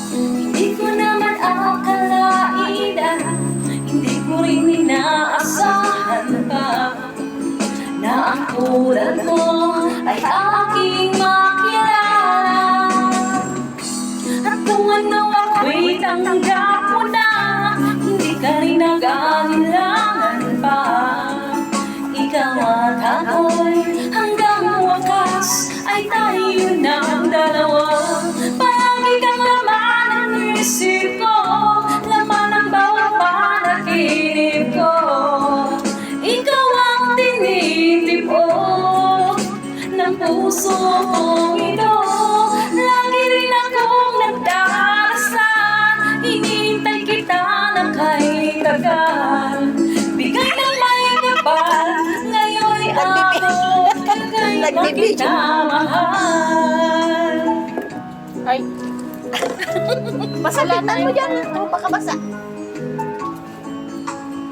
Hindi ko naman akalain at hindi ko rin inaasahan pa na ang tulad mo ay aking makilala. At kung ano ako'y tanggap mo na, hindi ka rin nag-aalinlangan pa. Ikaw at ako'y hanggang wakas ay tayo ng dalawa. Palagi kang laman ng isip ko, laman ng bawat panaginip ko. Ikaw ang tinitipon ng puso kong ito. Lagi rin akong nagdarasal, hinihintay kita na kay tagal. Bigay ng may kapal, ngayon'y ako kagay makita mahal. Ay, Basa tignan mo dyan. Ano baka basa?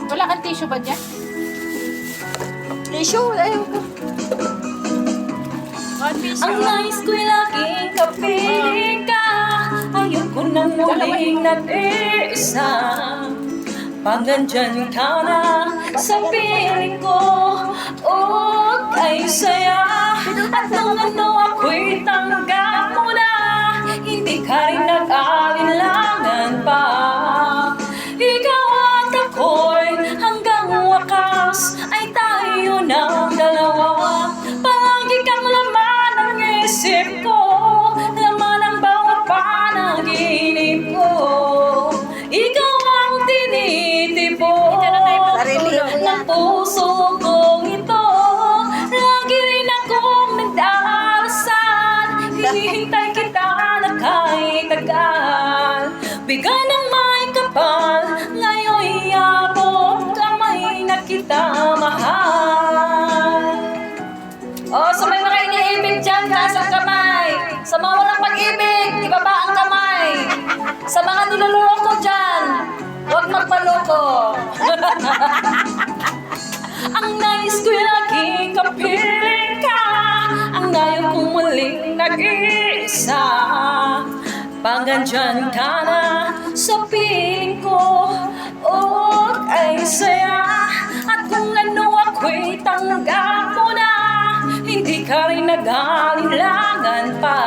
wala kang tissue ba dyan? Tissue, ayaw ko. One piece. Ang nais ko'y laging kapiling ka, ayoko nang muling nag-iisa. Pag nandyan ka na sa piling ko, oh, ay saya. At nung ano ako'y tanggap mo na, hindi ka rin nag-aalinlangan pa. Ikaw at ako'y hanggang wakas ay tayo ng dalawa. Palagi kang laman ng isip ko, laman ng bawat panaginip ko. Ikaw ang tinitipon Sarili ko ng yan. puso kong ito. Lagi rin akong nagdarasal, hinihintay kita na kahit tagal. Bigay ng may kapal, ngayon'y abot kamay na kita mahal. Oh, sa may mga iniibig dyan, taas ang kamay. Sa mga walang pag-ibig, ibaba ang kamay. Sa mga niloloko dyan, huwag magpaloko. Ang nais ko'y laging kapiling ka, ang ayaw kong muling nag-iisa. Pag andyan ka na sa piling ko, oh, ay saya. At kung ano ako'y tanggap mo na, hindi ka rin nag-aalinlangan pa.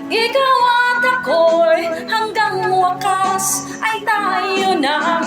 Ikaw at ako'y hanggang wakas ay tayo ng